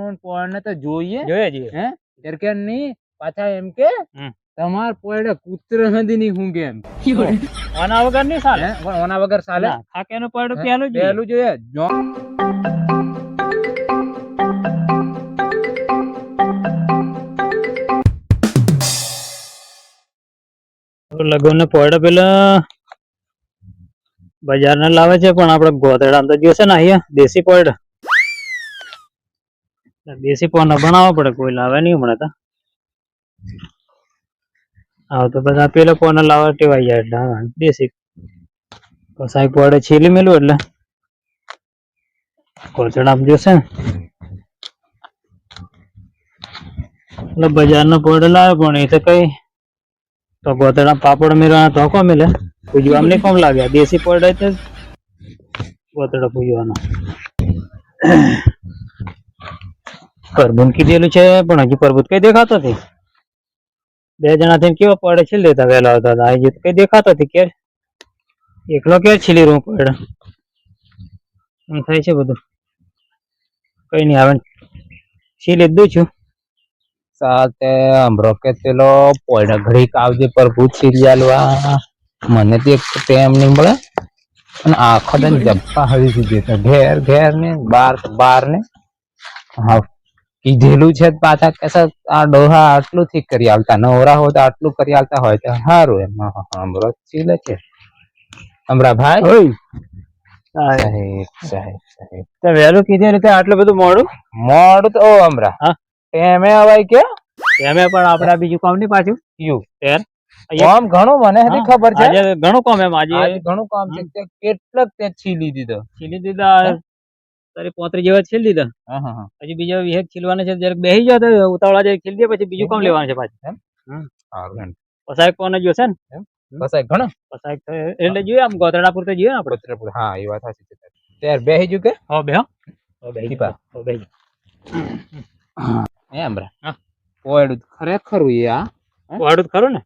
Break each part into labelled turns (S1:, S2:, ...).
S1: નું પોળને તો જોઈએ
S2: જોઈએ
S1: હે ત્યારે કે નહીં પાછા એમ કે તમાર પોળે કૂતર હંધી ની હુંગે એમ
S2: ઓના વગર નહીં ચાલે
S1: પણ ઓના વગર ચાલે
S2: ખાકેનું પડ્યું પેલું
S1: પહેલું જોઈએ
S2: લગન પડે પેલા બજાર ના લાવે છે પણ આપડે ગોતેડા તો જોશે ને અહીંયા દેશી પડ દેશી પડ બનાવવા પડે કોઈ લાવે નહીં હમણાં તો તો બધા પેલો પડ લાવવા ટેવાઈ જાય એટલે દેશી કસાઈ પડે છીલી મેલું એટલે ગોતેડા જોશે એટલે બજાર નો પડ લાવે પણ એ તો કઈ તો ગોતેડા પાપડ મેળવાના તો કોમ મિલે પૂજવા નહીં કોમ લાગે દેશી પડે તો ગોતેડા પૂજવાનો પરબૂન કીધેલું છે પણ હજુ પરબૂત કઈ દેખાતો નથી બે જણા થઈને કેવા પડે છીલ દેતા વહેલા આવતા હતા હજુ કઈ દેખાતો નથી કે એકલો કે છીલી રૂ પડે એમ થાય છે બધું કઈ નહીં આવે છીલી જ દઉં છું
S1: સાથે હમરો કે પેલો પોયડા ઘડીક આવજે પ્રભુ છીરિયાલવા મને તો એક ટાઈમ નહીં મળે અને આખો દન જપ્પા હળી દેતા ઘેર ઘેર ને બાર ને હા કીધેલું છે પાછા કે આ ડોહા આટલું થી કરી આવતા નવરા હોય તો આટલું કરી આવતા હોય તો સારું એમ હમરો ચીલે છે હમરા ભાઈ સાહેબ
S2: વહેલું કીધેલું આટલું બધું મોડું
S1: તો હમરા હા એમે અવાય કે
S2: એમે પણ આપડે બીજું કામ નહીં પાછું
S1: કામ ઘણું મને હજી ખબર છે
S2: ઘણું કામ એમ આજે
S1: ઘણું કામ છે કેટલાક તે છીલી દીધા
S2: તારી 35 જેવા છીલ દીધા પછી બીજા વિહેક છીલવાના છે જરાક બેહી જાવ તો ઉતાવળા જે છીલ દે પછી બીજું કામ લેવાનું છે પાછું પસાય કોને જોશે ને
S1: પસાય ઘણો પસાય
S2: એટલે જોઈએ આમ ગોતરડા પૂરતે જોઈએ ને આપણે
S1: હા એ વાત સાચી છે ત્યાર બેહી જુ કે
S2: હો બેહો બેહી
S1: એમ રા પોયડું ખરેખર આ
S2: પોયડું ખરું ને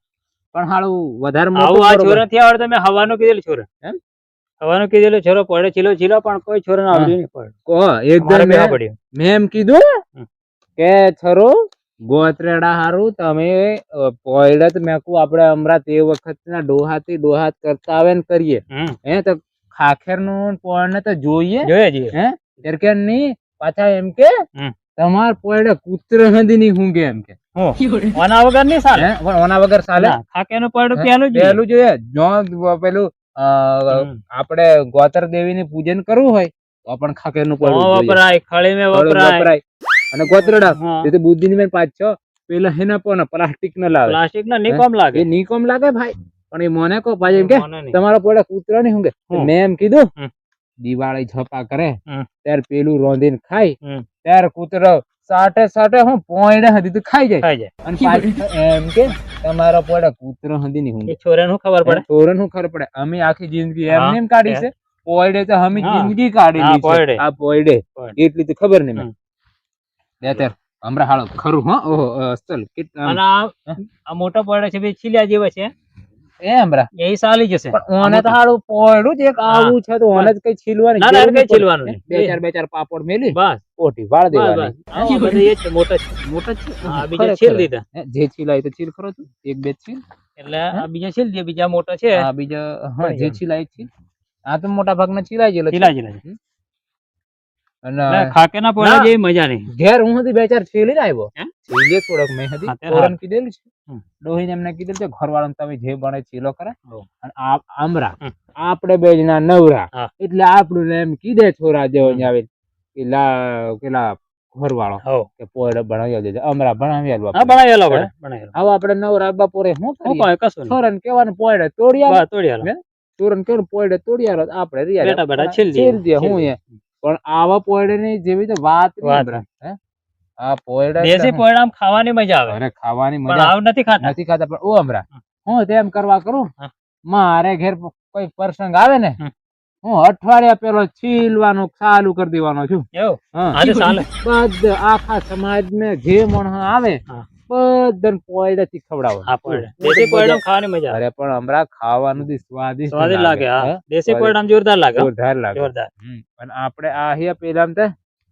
S1: પણ હાલું વધારે
S2: મોટું આ છોરા થી આવડે તમે હવાનું કીધેલું છોરા એમ હવાનું કીધેલું છોરો પડે છીલો પણ કોઈ છોરા ના આવડ્યું નહીં પડે
S1: એકદમ મેં એમ કીધું કે છોરો ગોત્રેડા હારું તમે પોયડત મેકું આપડે હમણાં તે વખત ના ડોહાત કરતા આવે ને કરીએ હે તો ખાખેર નું પોયડ ને તો જોઈએ હે ત્યારે કે નહીં પાછા એમ કે તમાર પોયડે કૂતર હંધી ની હુંગે એમ કે
S2: ઓના વગર નહીં ચાલે
S1: ઓના વગર ચાલે
S2: ખાકેનું પડ્યું
S1: પેલું જોઈએ જો પેલું આપણે ગોતર દેવી ની પૂજન કરવું હોય તો પણ ખાકેર નું પડ્યું
S2: વપરાય ખળી મેં વપરાય
S1: અને ગોતરડા તે બુદ્ધિ ની પાછો પેલા હેના પણ પ્લાસ્ટિક ના લાવે
S2: પ્લાસ્ટિક ના નહીં કોમ લાગે
S1: એ નહીં કોમ લાગે ભાઈ પણ એ મને કહો ભાઈ એમ કે તમારો પોયડે કૂતરા નહીં હુંગે મેં એમ કીધું દિવાળી છપા કરે ત્યારે પેલું રોંધીને ખાય ત્યારે કૂતરો સાટે હું પોયડે હતી તો ખાઈ જાય અને પાછી એમ કે તમારો પોયડે કૂતરો હતી નહીં હું
S2: છોરાને શું ખબર
S1: પડે અમે આખી જિંદગી એમને એમ કાઢી છે પોયડે તો અમે જિંદગી કાઢેલી છે આ પોયડે એટલી તો ખબર નહીં મેં અત્યારે હમણાં હાલો ખરું હા ઓહો ચલ
S2: આ મોટા પોયડા છે બે છીલ્યા જેવા છે
S1: એ હમણાં
S2: એ ચાલી જશે
S1: પણ ઓને તો હારું પોયડું જ એક આવું છે તો ઓને જ કઈ છીલવાનું બે ચાર પાપડ મેલી બસ ઓટી વાળ દેવાની
S2: એ છે મોટા છે આ બીજા છીલ દીધા
S1: જે છીલાય તો છીલ ખરો તું એક બે છીલ
S2: એટલે આ બીજા છીલ દે બીજા મોટા છે
S1: આ બીજા હા જે છીલાય છીલ આ તો મોટા ભાગના છીલાઈ ગયેલા અને
S2: ખાકેના પોયડા જેવી મજા નહીં
S1: ઘેર હું હતી બે ચાર છીલી આવ્યો છીલે થોડોક મેં હતી તોરણ કીધેલું છે ડોહી એમને કીધેલું છે ઘરવાળાને તમે જે બને છીલો કરે અને આમરા આપણે બે જણા નવરા એટલે આપણું એમ કીધે છોરા જેવો આવે પેલા ઘરવાળો કે પોયડા બનાવી દેજે અમરા બનાવી
S2: બનાવેલો
S1: હવે આપણે નવરા બપોરે શું કરીએ છોરાને કેવાનું પોયડા તોડિયા છોરાને કેવાનું પોયડા તોડિયા આપણે
S2: બેટા બેટા છીલ
S1: દે હું પણ આવા પોયડે ની જેવી તો વાત આ પોયડા
S2: દેશી પોયડા ખાવાની મજા આવે
S1: અરે ખાવાની મજા
S2: નથી ખાતા
S1: પણ ઓ હમરા હું તેમ કરવા કરું મારે ઘેર કોઈ પ્રસંગ આવે ને હું અઠવાડિયા પેલો છીલવાનું ચાલુ કરી દેવાનો છું બધા આખા સમાજ માં જે માણસ આવે બધાને પોયડા થી ખવડાવવાનું
S2: મજા
S1: અરે પણ હમણાં ખાવાનું સ્વાદિષ્ટ
S2: લાગે દેશી પોયડા જોરદાર લાગે
S1: જોરદાર લાગે અને આપણે આ પેલા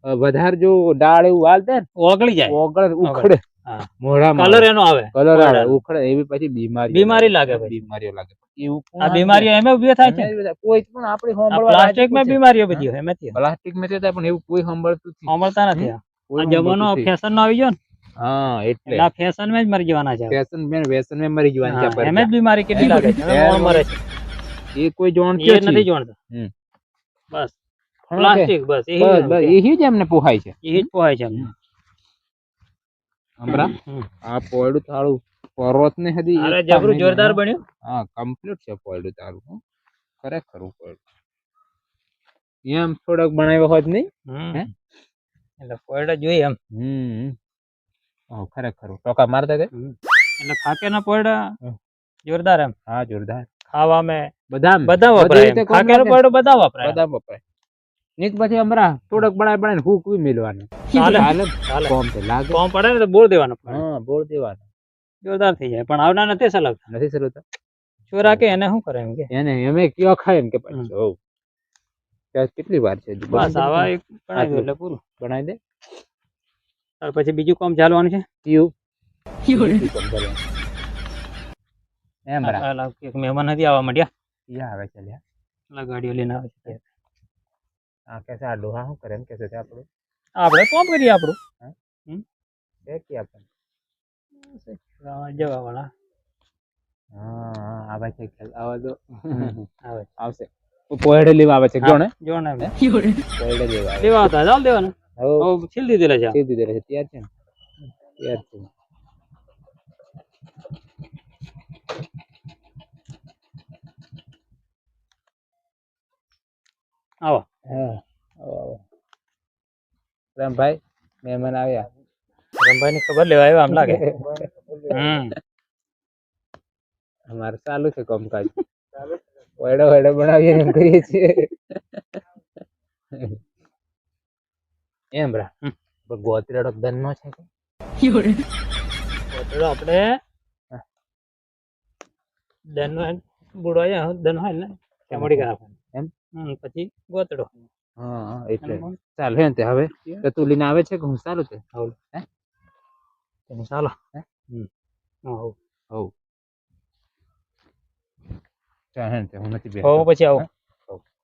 S1: વધારે જો ડાળ એવું હાલતે ને
S2: ઓગળી જાય
S1: ઓગળે ઉખડે
S2: હા
S1: મોઢામાં
S2: કલર એનો આવે
S1: કલર આવે
S2: મોઢાનો.
S1: ઉખડે એવી પછી
S2: બીમારી લાગે પછી.
S1: બીમારીઓ લાગે એવું કોણ
S2: આ
S1: સમજે?
S2: બીમારીઓ એમાં ઉભી થાય છે
S1: એમ કોઈ પણ આપણી
S2: આ
S1: સાંભળવા
S2: પ્લાસ્ટિક માં
S1: રાજી
S2: બીમારીઓ બધી હોય એમાંથી
S1: પ્લાસ્ટિક માં થતા પણ એવું કોઈ સાંભળતું નથી.
S2: સાંભળતા નથી
S1: કોઈ
S2: આ જમાનો
S1: સાંભળતું નથી.
S2: ફેશન નો આવી ગયો ને
S1: હા એટલે
S2: એટલે આ ફેશન માં જ મરી જવાના છે
S1: ફેશન મેં વ્યસન મેં મરી જવાની છે
S2: હા, એમ જ બીમારી કેટલી લાગે છે એમાં મોણ મરે છે
S1: એ કોઈ
S2: એ
S1: જાણતું
S2: નથી જોણતા
S1: હમ.
S2: બસ
S1: પણ
S2: પ્લાસ્ટિક બસ એ
S1: બસ બસ એ જ એમને પોહાય છે
S2: જ પોહાય છે એમને.
S1: હમણાં
S2: હમ.
S1: આ પોયડું થાળું પર્વત ને હદી
S2: અરે
S1: એક
S2: જબરું
S1: સામે
S2: જોરદાર
S1: હા.
S2: બન્યું
S1: હા કમ્પ્લીટ છે પોયડું તારું હો. ખરેખર પોયડું એમ થોડોક બનાવ્યો હોત નહીં હે
S2: એટલે પોયડા જોઈએ એમ
S1: ખરેખર ટોકા મારતા કે
S2: એટલે ખાકેરના પોયડા
S1: હમ.
S2: જોરદાર એમ
S1: હા જોરદાર
S2: ખાવામાં
S1: બધા
S2: બધા વપરાય એમ. ખાકેનો પોયડો બધા વપરાય
S1: બધા વપરાય નીક પછી હમણાં થોડોક બનાવીને ફૂકવી મેળવાનું
S2: ચાલે
S1: ચાલે
S2: ચાલે
S1: કોમ તો લાગે
S2: કોમ પડે ને તો બોલ દેવાનો
S1: હા બોલ દેવાનું
S2: જોરદાર થઈ જાય પણ આવના નથી સલગતા
S1: નથી સરતા
S2: ચોરા કે એને શું કરે એમ કે
S1: એને અમે કયો ખાય એમ કે પછી હોવ ત્યાં કેટલી વાર છે હજુ?
S2: બસ
S1: બનાવી
S2: આવા
S1: દે
S2: એક બનાવી દો એટલે પૂરું
S1: બનાવી દે
S2: ત્યાર પછી બીજું કામ ચાલવાનું છે
S1: કયું બીજું કામ કરવાનું. એમ બરા
S2: પેલા એક મહેમાન નથી આવવા માંડ્યા
S1: યા આવે છે લ્યા
S2: એટલે ગાડીઓ લઈને આવે છે
S1: આ કેસે આ ડોહા શું કરે એમ કેસે છે આપણું
S2: આપણે કોમ કરીએ આપણું
S1: છે કે આપણને
S2: જવા વાળા
S1: હા હા આવે છે ખ્યાલ આવા દો
S2: આવે
S1: આવશે પોયડે લેવા આવે છે જોણે
S2: જો ને
S1: પોયડે લેવા આવે
S2: લેવા હતા ચાલ દેવાના
S1: હવ
S2: હવે છીલ દીધેલા છે
S1: સીધી દે છે તૈયાર છે ને તૈયાર છે
S2: આવો
S1: હા આવો રામભાઈ મહેમાન આવ્યા
S2: રમભાઈ ની ખબર લેવા આવ્યા આમ લાગે
S1: અમારે ચાલુ છે કામકાજ વડો વડો બનાવીએ એમ કરીએ છીએ એમ રા ગોતરેડો ધન નો છે કે
S2: ગોતડો આપણે દનો બુડો આવ્યા દનો હોય ને ત્યાં મળી ગયા
S1: એમ
S2: પછી ગોતડો
S1: હા એટલે ચાલ હે તે હવે તો તું લઈને આવે છે કે હું ચાલુ છે હે
S2: ચાલો
S1: હે
S2: હવ
S1: હવ ચાલ હે તે હું નથી
S2: પછી આવું